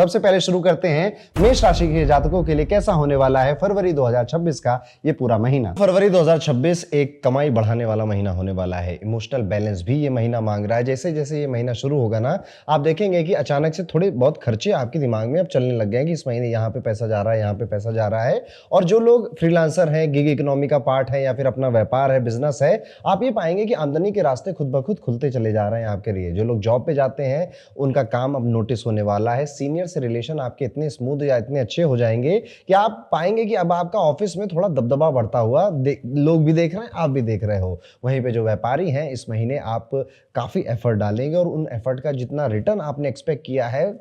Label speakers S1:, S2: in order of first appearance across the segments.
S1: सबसे पहले शुरू करते हैं मेष राशि के जातकों के लिए कैसा होने वाला है फरवरी 2026 का ये पूरा महीना। फरवरी 2026 एक कमाई बढ़ाने वाला महीना होने वाला है। इमोशनल बैलेंस भी ये महीना मांग रहा है। जैसे जैसे ये महीना शुरू होगा ना, आप देखेंगे कि अचानक से थोड़े बहुत खर्चे आपके दिमाग में अब चलने लग गए हैं कि इस महीने यहाँ पे पैसा जा रहा है, यहाँ पे पैसा जा रहा है। और जो लोग फ्रीलांसर हैं, गिग इकोनॉमी का पार्ट है या फिर अपना व्यापार है, बिजनेस है, आप ये पाएंगे कि आमदनी के रास्ते खुद ब खुद खुलते चले जा रहे हैं आपके लिए। जो लोग जॉब पे जाते हैं उनका काम अब नोटिस होने वाला है। सीनियर से रिलेशन आपके इतने स्मूथ या इतने अच्छे हो जाएंगे कि आप पाएंगे कि अब आपका ऑफिस में थोड़ा दबदबा बढ़ता हुआ लोग भी देख रहे हैं, आप भी देख रहे हो। वहीं पे जो व्यापारी हैं, इस महीने आप काफी एफर्ट डालेंगे और उन एफर्ट का जितना रिटर्न आपने एक्सपेक्ट किया है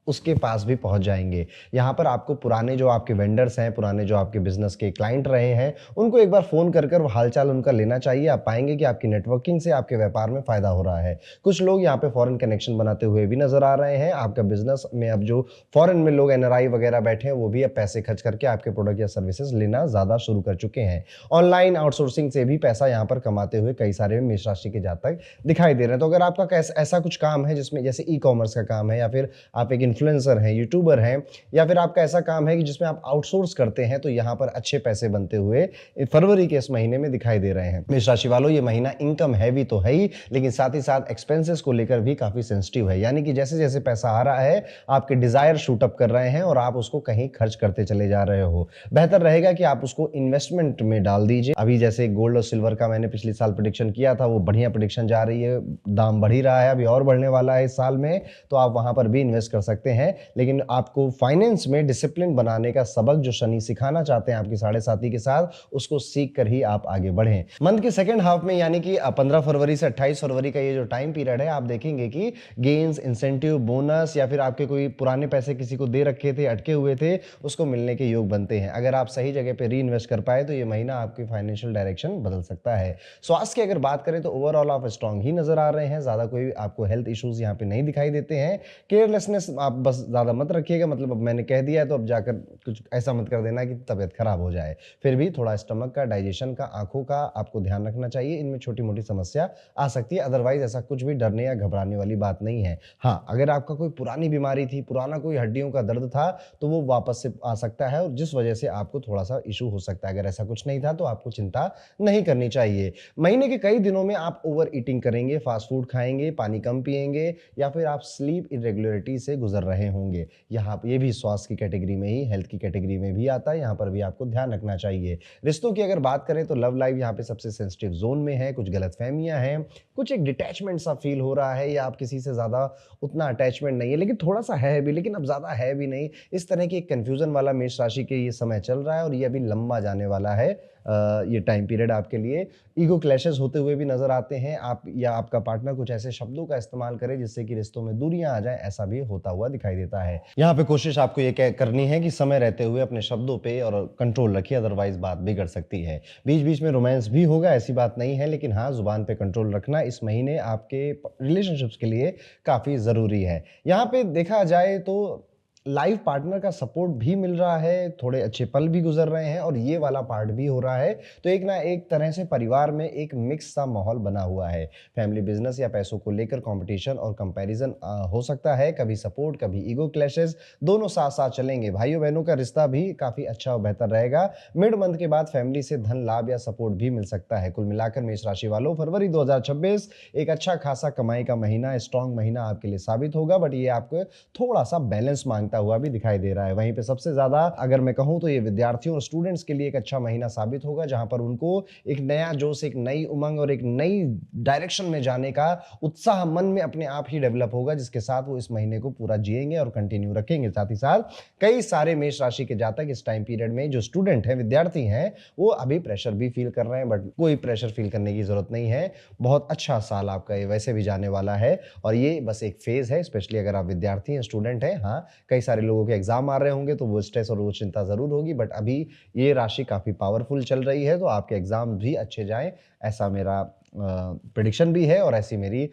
S1: उसके पास भी पहुंच जाएंगे। यहाँ पर आपको पुराने जो आपके वेंडर्स हैं, पुराने जो आपके बिजनेस के क्लाइंट रहे हैं, उनको एक बार फोन कर कर हालचाल उनका लेना चाहिए। आप पाएंगे कि आपकी नेटवर्किंग से आपके व्यापार में फायदा हो रहा है। कुछ लोग यहाँ पे फॉरेन कनेक्शन बनाते हुए भी नजर आ रहे हैं। आपका बिजनेस में अब जो फॉरेन में लोग एनआरआई वगैरह बैठे हैं, वो भी अब पैसे खर्च करके आपके प्रोडक्ट या सर्विसेज लेना ज्यादा शुरू कर चुके हैं। ऑनलाइन आउटसोर्सिंग से भी पैसा यहाँ पर कमाते हुए कई सारे मेष राशि के जातक दिखाई दे रहे हैं। तो अगर आपका ऐसा कुछ काम है जिसमें जैसे ई कॉमर्स का काम है, या फिर आप एक इन्फ्लुएंसर हैं, यूट्यूबर हैं, या फिर आपका ऐसा काम है कि जिसमें आप आउटसोर्स करते हैं, तो यहां पर अच्छे पैसे बनते हुए फरवरी के इस महीने में दिखाई दे रहे हैं। मेष राशि वालों, ये महीना इनकम हैवी तो है ही, लेकिन साथ ही साथ एक्सपेंसेस को लेकर भी काफी सेंसिटिव है। यानी कि जैसे जैसे पैसा आ रहा है, आपके डिजायर शूट अप कर रहे हैं और आप उसको कहीं खर्च करते चले जा रहे हो। बेहतर रहेगा कि आप उसको इन्वेस्टमेंट में डाल दीजिए। अभी जैसे गोल्ड और सिल्वर का मैंने पिछले साल प्रेडिक्शन किया था, वो बढ़िया प्रेडिक्शन जा रही है, दाम बढ़ ही रहा है, अभी और बढ़ने वाला है इस साल में, तो आप वहां पर भी इन्वेस्ट कर सकते हैं। लेकिन आपको फाइनेंस में डिसिप्लिन बनाने का सबक जो शनि सिखाना चाहते हैं आपके साढ़े साथी के साथ, उसको सीख कर ही आप आगे बढ़ें। मंथ के सेकंड हाफ में, यानी कि 15 फरवरी से 28 फरवरी का ये जो टाइम पीरियड है, आप देखेंगे कि गेन्स, इंसेंटिव, बोनस या फिर आपके कोई पुराने पैसे किसी को दे रखे थे, अटके हुए थे, उसको मिलने के योग बनते हैं। अगर आप सही जगह पे री इन्वेस्ट कर पाए तो ये महीना आपकी फाइनेंशियल डायरेक्शन बदल सकता है। स्वास्थ्य की अगर बात करें तो ओवरऑल आप स्ट्रांग ही नजर आ रहे हैं। ज्यादा कोई आपको हेल्थ इश्यूज यहाँ पे नहीं दिखाई देते हैं। केयरलेसनेस आप बस ज्यादा मत रखिएगा, मतलब अब मैंने कह दिया है तो अब जाकर कुछ ऐसा मत कर देना कि तबीयत खराब हो जाए। फिर भी थोड़ा स्टमक का, डाइजेशन का, आंखों का आपको ध्यान रखना चाहिए। इनमें छोटी मोटी समस्या आ सकती है, अदरवाइज ऐसा कुछ भी डरने या घबराने वाली बात नहीं है। हाँ, अगर आपका कोई पुरानी बीमारी थी, पुराना कोई हड्डियों का दर्द था, तो वो वापस से आ सकता है और जिस वजह से आपको थोड़ा सा इशू हो सकता है। अगर ऐसा कुछ नहीं था तो आपको चिंता नहीं करनी चाहिए। महीने के कई दिनों में आप ओवर ईटिंग करेंगे, फास्ट फूड खाएंगे, पानी कम पिएंगे, या फिर आप स्लीप इरेगुलरिटी से गुजर रहे होंगे। यहाँ ये भी स्वास्थ्य की कैटेगरी में ही, हेल्थ की कैटेगरी में भी आता है। यहाँ पर भी आपको ध्यान रखना चाहिए। रिश्तों की अगर बात करें तो लव लाइफ यहाँ पे सबसे सेंसिटिव जोन में है। कुछ गलतफहमियां हैं, कुछ एक डिटैचमेंट सा फील हो रहा है, या आप किसी से ज्यादा उतना अटैचमेंट नहीं है, लेकिन थोड़ा सा है भी, लेकिन अब ज्यादा है भी नहीं। इस तरह की एक कंफ्यूजन वाला मेष राशि के ये समय चल रहा है और ये अभी लंबा जाने वाला है। ये टाइम पीरियड आपके लिए ईगो क्लैशेस होते हुए भी नजर आते हैं। आप या आपका पार्टनर कुछ ऐसे शब्दों का इस्तेमाल करे जिससे कि रिश्तों में दूरियां आ जाएं, ऐसा भी होता हुआ दिखाई देता है। यहाँ पे कोशिश आपको ये करनी है कि समय रहते हुए अपने शब्दों पे और कंट्रोल रखिए, अदरवाइज बात बिगड़ सकती है। बीच बीच में रोमांस भी होगा, ऐसी बात नहीं है, लेकिन हाँ, जुबान पे कंट्रोल रखना इस महीने आपके रिलेशनशिप्स के लिए काफी जरूरी है। यहाँ पे देखा जाए तो लाइफ पार्टनर का सपोर्ट भी मिल रहा है, थोड़े अच्छे पल भी गुजर रहे हैं और ये वाला पार्ट भी हो रहा है। तो एक ना एक तरह से परिवार में एक मिक्स सा माहौल बना हुआ है। फैमिली, बिजनेस या पैसों को लेकर कंपटीशन और कंपैरिजन हो सकता है। कभी सपोर्ट, कभी ईगो क्लैशेस, दोनों साथ साथ चलेंगे। भाइयों बहनों का रिश्ता भी काफी अच्छा और बेहतर रहेगा। मिड मंथ के बाद फैमिली से धन लाभ या सपोर्ट भी मिल सकता है। कुल मिलाकर मेष राशि वालों, फरवरी 2026 एक अच्छा खासा कमाई का महीना, स्ट्रॉन्ग महीना आपके लिए साबित होगा, बट ये आपको थोड़ा सा बैलेंस मांगता हुआ भी दिखाई दे रहा है। वहीं पे सबसे ज्यादा अगर मैं कहूं तो ये विद्यार्थियों और स्टूडेंट्स के लिए एक अच्छा महीना साबित होगा, जहां पर उनको एक नया जोश, एक नई उमंग और एक नई डायरेक्शन में जाने का उत्साह मन में अपने आप ही डेवलप होगा, जिसके साथ वो इस महीने को पूरा जिएंगे और कंटिन्यू रखेंगे। साथ ही साथ कई सारे मेष राशि के जातक इस टाइम पीरियड में, जो स्टूडेंट हैं, विद्यार्थी हैं, वो अभी प्रेशर भी फील कर रहे हैं, बट कोई प्रेशर फील करने की जरूरत नहीं है। बहुत अच्छा साल आपका ये वैसे भी जाने वाला है और ये बस एक फेज है। स्पेशली अगर आप विद्यार्थी हैं, स्टूडेंट हैं, हाँ, कई सारे लोगों के एग्जाम आ रहे होंगे तो वो स्ट्रेस और वो चिंता जरूर होगी, बट अभी ये राशि काफी पावरफुल चल रही है, तो आपके एग्जाम भी अच्छे जाएं, ऐसा मेरा प्रिडिक्शन भी है और ऐसी मेरी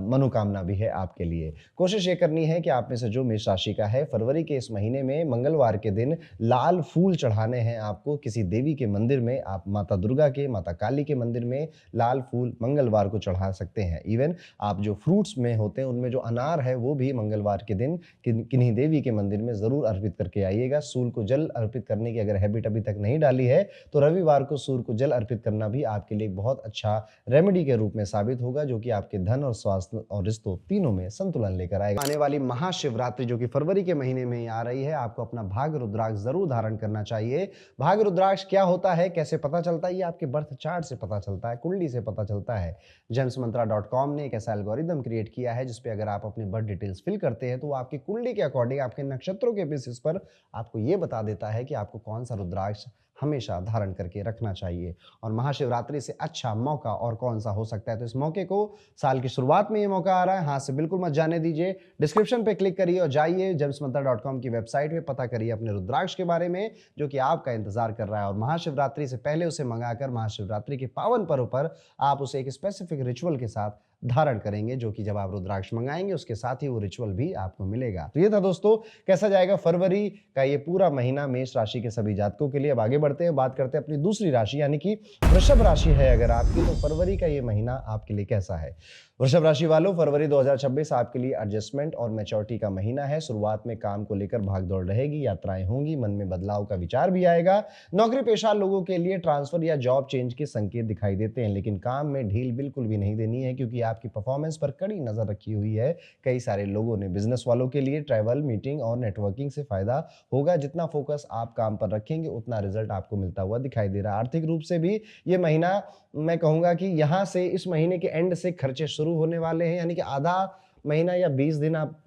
S1: मनोकामना भी है आपके लिए। कोशिश ये करनी है कि आप में से जो मेष राशि का है, फरवरी के इस महीने में मंगलवार के दिन लाल फूल चढ़ाने हैं आपको किसी देवी के मंदिर में। आप माता दुर्गा के, माता काली के मंदिर में लाल फूल मंगलवार को चढ़ा सकते हैं। इवन आप जो फ्रूट्स में होते हैं उनमें जो अनार है वो भी मंगलवार के दिन किन्हीं देवी के मंदिर में ज़रूर अर्पित करके आइएगा। सूर्य को जल अर्पित करने की अगर हैबिट अभी तक नहीं डाली है तो रविवार को सूर्य को जल अर्पित करना भी आपके लिए बहुत अच्छा रेमेडी के रूप में साबित होगा, जो कि आपके धन और स्वास्थ्य और रिश्तों तीनों में संतुलन लेकर आएगा। आने वाली महाशिवरात्रि जो कि फरवरी के महीने में आ रही है, आपको अपना भाग रुद्राक्ष जरूर धारण करना चाहिए। भाग रुद्राक्ष क्या होता है, कैसे पता चलता है, ये आपके बर्थ चार्ट से पता चलता है, कुंडली से पता चलता है। जेम्समंत्रा.com ने एक ऐसा एल्गोरिदम क्रिएट किया है जिसपे अगर आप अपनी बर्थ डिटेल्स फिल करते हैं तो वो आपकी कुंडली के अकॉर्डिंग, आपके नक्षत्रों के बेसिस पर आपको ये बता देता है कि आपको कौन सा रुद्राक्ष हमेशा धारण करके रखना चाहिए। और महाशिवरात्रि से अच्छा मौका और कौन सा हो सकता है, तो इस मौके को साल की शुरुआत में ये मौका आ रहा है, हाथ से बिल्कुल मत जाने दीजिए। डिस्क्रिप्शन पे क्लिक करिए और जाइए जेम्समंत्रा.com की वेबसाइट पे पता करिए अपने रुद्राक्ष के बारे में जो कि आपका इंतजार कर रहा है, और महाशिवरात्रि से पहले उसे मंगाकर महाशिवरात्रि के पावन पर्व पर आप उसे एक स्पेसिफिक रिचुअल के साथ धारण करेंगे, जो कि जब आप रुद्राक्ष मंगाएंगे उसके साथ ही वो रिचुअल भी आपको मिलेगा। तो ये था दोस्तों, कैसा जाएगा फरवरी का ये पूरा महीना मेष राशि के सभी जातकों के लिए। अब आगे बढ़ते हैं, बात करते हैं अपनी दूसरी राशि यानी कि वृषभ राशि है अगर आपकी, तो फरवरी का ये महीना आपके लिए कैसा है। वृषभ राशि वालों, फरवरी 2026 आपके लिए एडजस्टमेंट और मैच्योरिटी का महीना है। शुरुआत में काम को लेकर भागदौड़ रहेगी, यात्राएं होंगी, मन में बदलाव का विचार भी आएगा। नौकरी पेशा लोगों के लिए ट्रांसफर या जॉब चेंज के संकेत दिखाई देते हैं, लेकिन काम में ढील बिल्कुल भी नहीं देनी है क्योंकि आपकी परफॉर्मेंस पर कड़ी नजर रखी हुई है कई सारे लोगों ने। बिजनेस वालों के लिए ट्रैवल, मीटिंग और नेटवर्किंग से फायदा होगा। जितना फोकस आप काम पर रखेंगे उतना रिजल्ट आपको मिलता हुआ दिखाई दे रहा है। आर्थिक रूप से भी ये महीना, मैं कहूंगा कि यहां से इस महीने के एंड से खर्चे शुरू होने वाले हैं, यानी कि आधा महीना या 20 दिन आप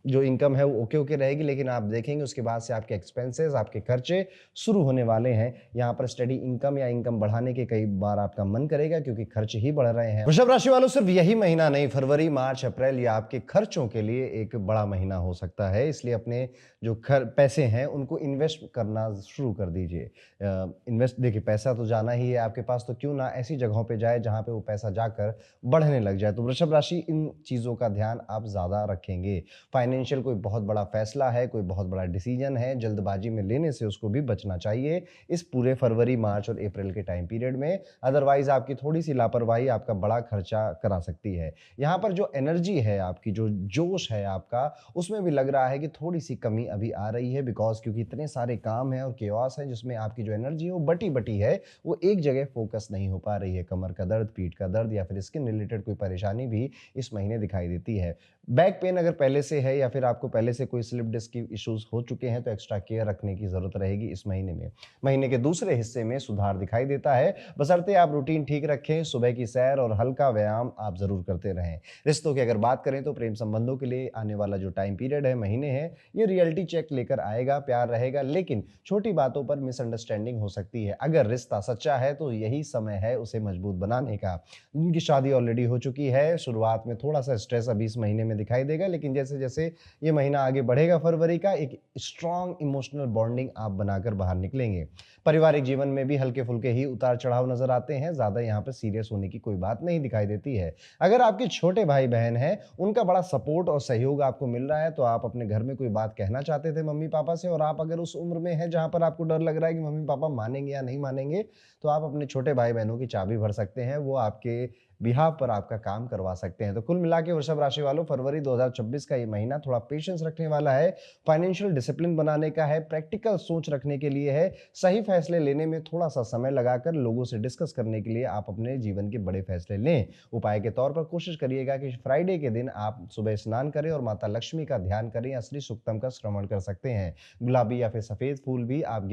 S1: जो इनकम है वो ओके रहेगी, लेकिन आप देखेंगे उसके बाद से आपके एक्सपेंसेस, आपके खर्चे शुरू होने वाले हैं। यहाँ पर स्टडी इनकम या इनकम बढ़ाने के कई बार आपका मन करेगा क्योंकि खर्च ही बढ़ रहे हैं। वृषभ राशि वालों, सिर्फ यही महीना नहीं, फरवरी, मार्च, अप्रैल ये आपके खर्चों के लिए एक बड़ा महीना हो सकता है। इसलिए अपने जो पैसे हैं उनको इन्वेस्ट करना शुरू कर दीजिए। इन्वेस्ट, देखिए पैसा तो जाना ही है आपके पास, तो क्यों ना ऐसी जगहों पे जाए जहां पे वो पैसा जाकर बढ़ने लग जाए। तो वृषभ राशि इन चीजों का ध्यान आप ज्यादा रखेंगे। फाइनेंशियल कोई बहुत बड़ा फैसला है, कोई बहुत बड़ा डिसीजन है, जल्दबाजी में लेने से उसको भी बचना चाहिए इस पूरे फरवरी, मार्च और अप्रैल के टाइम पीरियड में। अदरवाइज आपकी थोड़ी सी लापरवाही आपका बड़ा खर्चा करा सकती है। यहाँ पर जो एनर्जी है आपकी, जो जोश है आपका, उसमें भी लग रहा है कि थोड़ी सी कमी अभी आ रही है, बिकॉज क्योंकि इतने सारे काम हैं और केओस है जिसमें आपकी जो एनर्जी है वो बटी बटी है, वो एक जगह फोकस नहीं हो पा रही है। कमर का दर्द, पीठ का दर्द या फिर स्किन रिलेटेड कोई परेशानी भी इस महीने दिखाई देती है। बैक पेन अगर पहले से है या फिर आपको पहले से कोई स्लिप डिस्क की इश्यूज हो चुके हैं तो एक्स्ट्रा केयर रखने की जरूरत रहेगी इस महीने में। महीने के दूसरे हिस्से में सुधार दिखाई देता है, बशर्ते आप रूटीन ठीक रखें। सुबह की सैर और हल्का व्यायाम आप जरूर करते रहें। रिश्तों की अगर बात करें तो प्रेम संबंधों के लिए आने वाला जो टाइम पीरियड है, महीने है, ये रियलिटी चेक लेकर आएगा। प्यार रहेगा लेकिन छोटी बातों पर मिसअंडरस्टैंडिंग हो सकती है। अगर रिश्ता सच्चा है तो यही समय है उसे मजबूत बनाने का। जिनकी शादी ऑलरेडी हो चुकी है, शुरुआत में थोड़ा सा स्ट्रेस अभी इस महीने में दिखाई देगा, लेकिन जैसे जैसे ये महीना आगे बढ़ेगा फरवरी का, एक स्ट्रॉन्ग इमोशनल बॉन्डिंग आप बनाकर बाहर निकलेंगे। पारिवारिक जीवन में भी हल्के फुल्के ही उतार चढ़ाव नजर आते हैं, ज्यादा यहाँ पर सीरियस होने की कोई बात नहीं दिखाई देती है। अगर आपके छोटे भाई बहन हैं, उनका बड़ा सपोर्ट और सहयोग आपको मिल रहा है, तो आप अपने घर में कोई बात कहना चाहते थे मम्मी पापा से, और आप अगर उस उम्र में हैं जहां पर आपको डर लग रहा है कि मम्मी पापा मानेंगे या नहीं मानेंगे, तो आप अपने छोटे भाई बहनों की चाबी भर सकते हैं, वो आपके बिहाफ पर आपका काम करवा सकते हैं। तो कुल मिला के वृषभ राशि वालों, फरवरी 2026 का ये महीना थोड़ा पेशेंस रखने वाला है, फाइनेंशियल डिसिप्लिन बनाने का है, प्रैक्टिकल सोच रखने के लिए है, सही फैसले लेने में थोड़ा सा समय लगाकर लोगों से डिस्कस करने के लिए आप अपने जीवन के बड़े फैसले लें। उपाय के तौर पर कोशिश करिएगा कि फ्राइडे के दिन आप सुबह स्नान करें और माता लक्ष्मी का ध्यान करें या श्री सूक्तम का श्रवण कर सकते हैं। गुलाबी या फिर सफेद फूल भी आप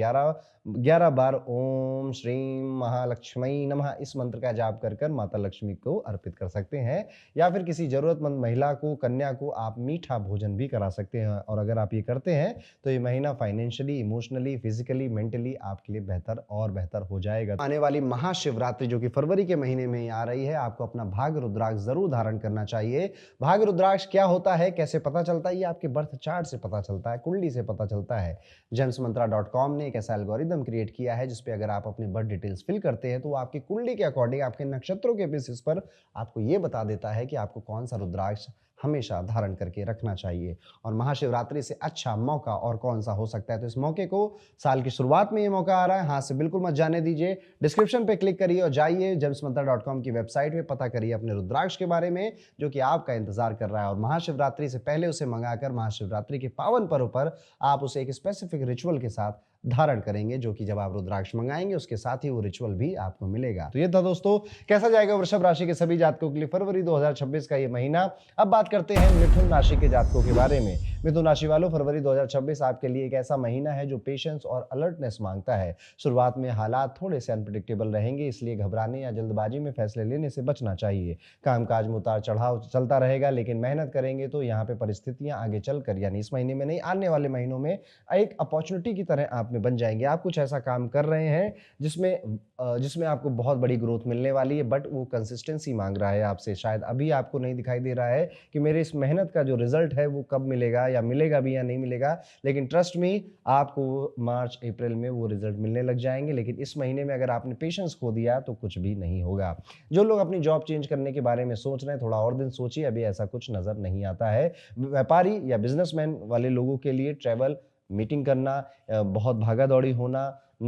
S1: 11 बार ओम श्रीम महालक्ष्मी नमः इस मंत्र का जाप कर माता लक्ष्मी लक्ष्मी को अर्पित कर सकते हैं, या फिर किसी ज़रूरतमंद महिला को, कन्या को आप मीठा भोजन भी करा सकते हैं। और अगर आप ये करते हैं तो ये महीना फाइनेंशियली, इमोशनली, फिजिकली, मेंटली आपके लिए बेहतर और बेहतर हो जाएगा। आने वाली महाशिवरात्रि जो कि फरवरी के महीने में आ रही है, आपको अपना भाग रुद्राक्ष जरूर धारण करना चाहिए। भाग रुद्राक्ष क्या होता है, कैसे पता चलता है? ये आपके बर्थ चार्ट से पता चलता है, कुंडली से पता चलता है। JemsMantra.com ने एक ऐसा एल्गोरिदम क्रिएट किया है जिसपे अगर आप अपनी बर्थ डिटेल्स फिल करते हैं तो वो आपकी कुंडली के अकॉर्डिंग, आपके नक्षत्रों के बेसिस पर आपको ये बता देता है कि आपको कौन सा रुद्राक्ष हमेशा धारण करके रखना चाहिए। और महाशिवरात्रि से अच्छा मौका और कौन सा हो सकता है? तो इस मौके को, साल की शुरुआत में ये मौका आ रहा है, हाथ से बिल्कुल मत जाने दीजिए। डिस्क्रिप्शन पे क्लिक करिए और जाइए JemsMantra.com की वेबसाइट पे, पता करिए अपने रुद्राक्ष के बारे में जो कि आपका इंतजार कर रहा है। और महाशिवरात्रि से पहले उसे मंगाकर महाशिवरात्रि के पावन पर्व पर आप उसे एक स्पेसिफिक रिचुअल के साथ धारण करेंगे, जो कि जब आप रुद्राक्ष मंगाएंगे उसके साथ ही वो रिचुअल भी आपको मिलेगा। तो ये था दोस्तों, कैसा जाएगा वृषभ राशि के सभी जातकों के लिए फरवरी 2026 का ये महीना। अब बात करते हैं मिथुन राशि के जातकों के बारे में। मिथुन राशि वालों, फरवरी 2026 आपके लिए एक ऐसा महीना है जो पेशेंस और अलर्टनेस मांगता है। शुरुआत में हालात थोड़े से अनप्रिडिक्टेबल रहेंगे, इसलिए घबराने या जल्दबाजी में फैसले लेने से बचना चाहिए। कामकाज में उतार चढ़ाव चलता रहेगा, लेकिन मेहनत करेंगे तो यहाँ पे परिस्थितियां आगे चलकर, यानी इस महीने में नहीं, आने वाले महीनों में एक अपॉर्चुनिटी की तरह आप में बन जाएंगे। आप कुछ ऐसा काम कर रहे हैं जिसमें आपको बहुत बड़ी ग्रोथ मिलने वाली है, बट वो कंसिस्टेंसी मांग रहा है आपसे। शायद अभी आपको नहीं दिखाई दे रहा है कि मेरे इस मेहनत का जो रिजल्ट है वो कब मिलेगा, या मिलेगा भी या नहीं मिलेगा, लेकिन ट्रस्ट मी, आपको मार्च अप्रैल में वो रिजल्ट मिलने लग जाएंगे। लेकिन इस महीने में अगर आपने पेशेंस खो दिया तो कुछ भी नहीं होगा। जो लोग अपनी जॉब चेंज करने के बारे में सोच रहे हैं, थोड़ा और दिन सोचिए, अभी ऐसा कुछ नजर नहीं आता है। व्यापारी या बिजनेसमैन वाले लोगों के लिए ट्रैवल, मीटिंग करना, बहुत भागा दौड़ी होना,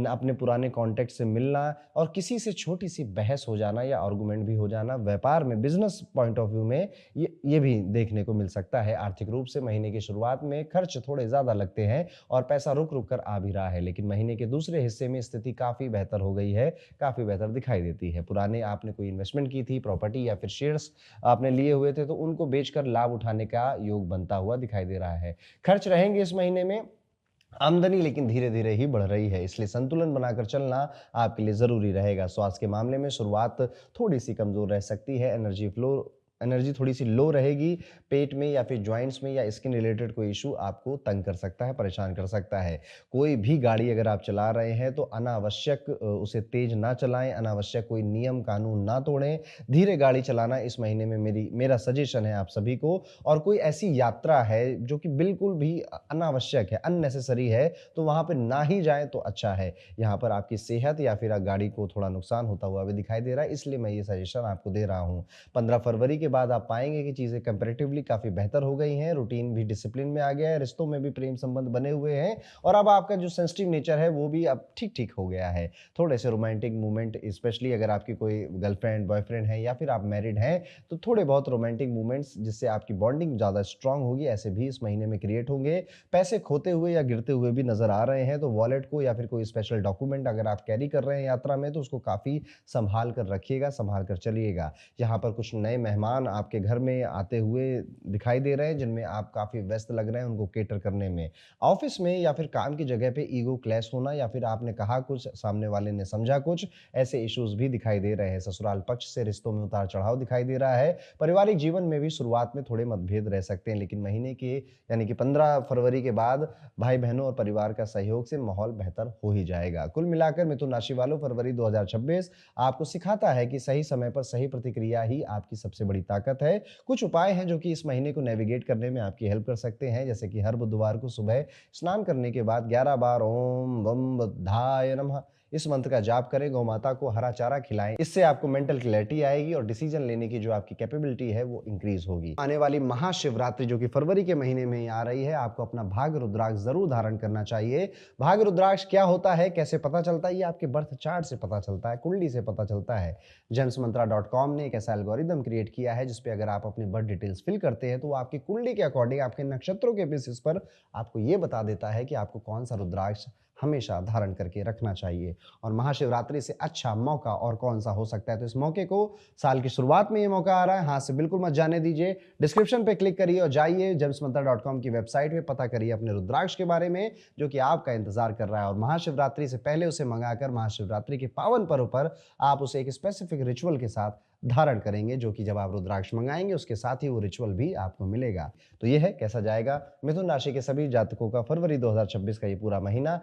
S1: अपने पुराने कॉन्टेक्ट से मिलना और किसी से छोटी सी बहस हो जाना या आर्गुमेंट भी हो जाना, व्यापार में, बिजनेस पॉइंट ऑफ व्यू में ये भी देखने को मिल सकता है। आर्थिक रूप से महीने की शुरुआत में खर्च थोड़े ज्यादा लगते हैं और पैसा रुक रुक कर आ भी रहा है, लेकिन महीने के दूसरे हिस्से में स्थिति काफी बेहतर हो गई है, काफी बेहतर दिखाई देती है। पुराने आपने कोई इन्वेस्टमेंट की थी, प्रॉपर्टी या फिर शेयर्स आपने लिए हुए थे, तो उनको बेचकर लाभ उठाने का योग बनता हुआ दिखाई दे रहा है। खर्च रहेंगे इस महीने में, आमदनी लेकिन धीरे धीरे ही बढ़ रही है, इसलिए संतुलन बनाकर चलना आपके लिए जरूरी रहेगा। स्वास्थ्य के मामले में शुरुआत थोड़ी सी कमजोर रह सकती है, एनर्जी थोड़ी सी लो रहेगी। पेट में या फिर जॉइंट्स में या स्किन रिलेटेड कोई इशू आपको तंग कर सकता है, परेशान कर सकता है। कोई भी गाड़ी अगर आप चला रहे हैं तो अनावश्यक उसे तेज ना चलाएं, अनावश्यक कोई नियम कानून ना तोड़ें, धीरे गाड़ी चलाना इस महीने में मेरा सजेशन है आप सभी को। और कोई ऐसी यात्रा है जो कि बिल्कुल भी अनावश्यक है, अननेसेसरी है, तो वहां पर ना ही जाए तो अच्छा है। यहाँ पर आपकी सेहत या फिर गाड़ी को थोड़ा नुकसान होता हुआ भी दिखाई दे रहा है, इसलिए मैं ये सजेशन आपको दे रहा हूँ। 15 फरवरी के बाद आप पाएंगे कि चीजें कंपैरेटिवली काफी बेहतर हो गई हैं, रूटीन भी डिसिप्लिन में आ गया है, रिश्तों में भी प्रेम संबंध बने हुए हैं, और अब आपका जो सेंसिटिव नेचर है वो भी अब ठीक ठीक हो गया है। थोड़े से रोमांटिक मूवमेंट, स्पेशली अगर आपकी कोई गर्लफ्रेंड बॉयफ्रेंड है या फिर आप मैरिड हैं, तो थोड़े बहुत रोमांटिक मूवमेंट्स जिससे आपकी बॉन्डिंग ज्यादा स्ट्रांग होगी, ऐसे भी इस महीने में क्रिएट होंगे। पैसे खोते हुए या गिरते हुए भी नजर आ रहे हैं, तो वॉलेट को या फिर कोई स्पेशल डॉक्यूमेंट अगर आप कैरी कर रहे हैं यात्रा में, तो उसको काफी संभाल कर रखिएगा, संभाल कर चलिएगा। यहाँ पर कुछ नए मेहमान आपके घर में आते हुए दिखाई दे रहे हैं, जिनमें आप काफी व्यस्त लग रहे हैं उनको केटर करने में। ऑफिस में या फिर काम की जगह पे ईगो क्लैश होना, या फिर आपने कहा कुछ, सामने वाले ने समझा कुछ, ऐसे इश्यूज भी दिखाई दे रहे हैं। ससुराल पक्ष से रिश्तों में उतार चढ़ाव दिखाई दे रहा है। पारिवारिक जीवन में भी शुरुआत में थोड़े मतभेद रह सकते हैं, लेकिन महीने के यानी कि 15 फरवरी के बाद भाई बहनों और परिवार का सहयोग से माहौल बेहतर हो ही जाएगा। कुल मिलाकर मिथुन राशि वालों, फरवरी 2026 आपको सिखाता है कि सही समय पर सही प्रतिक्रिया ही आपकी सबसे बड़ी ताकत है। कुछ उपाय हैं जो कि इस महीने को नेविगेट करने में आपकी हेल्प कर सकते हैं, जैसे कि हर बुधवार को सुबह स्नान करने के बाद 11 बार ओम वम बुद्धाय नमः इस मंत्र का जाप करें, गौ माता को हरा चारा खिलाएं। इससे आपको मेंटल क्लैरिटी आएगी और डिसीजन लेने की जो आपकी कैपेबिलिटी है वो इंक्रीज होगी। आने वाली महाशिवरात्रि जो कि फरवरी के महीने में आ रही है, आपको अपना भाग रुद्राक्ष जरूर धारण करना चाहिए। भाग रुद्राक्ष क्या होता है, कैसे पता चलता है? ये आपके बर्थ चार्ट से पता चलता है, कुंडली से पता चलता है। JemsMantra.com ने एक ऐसा एल्गोरिदम क्रिएट किया है जिसपे अगर आप अपनी बर्थ डिटेल्स फिल करते हैं तो वो आपकी कुंडली के अकॉर्डिंग, आपके नक्षत्रों के बेसिस पर आपको ये बता देता है कि आपको कौन सा रुद्राक्ष हमेशा धारण करके रखना चाहिए। और महाशिवरात्रि से अच्छा मौका और कौन सा हो सकता है, तो इस मौके को साल की शुरुआत में ये मौका आ रहा है, हाथ से बिल्कुल मत जाने दीजिए। डिस्क्रिप्शन पे क्लिक करिए और जाइए gemsmantra.com की वेबसाइट पे पता करिए अपने रुद्राक्ष के बारे में जो कि आपका इंतजार कर रहा है, और महाशिवरात्रि से पहले उसे मंगाकर महाशिवरात्रि के पावन पर्व पर आप उसे एक स्पेसिफिक रिचुअल के साथ धारण करेंगे, जो कि जब आप रुद्राक्ष मंगाएंगे उसके साथ ही वो रिचुअल भी आपको मिलेगा। तो ये है कैसा जाएगा मिथुन राशि के सभी जातकों का फरवरी 2026 का ये पूरा महीना।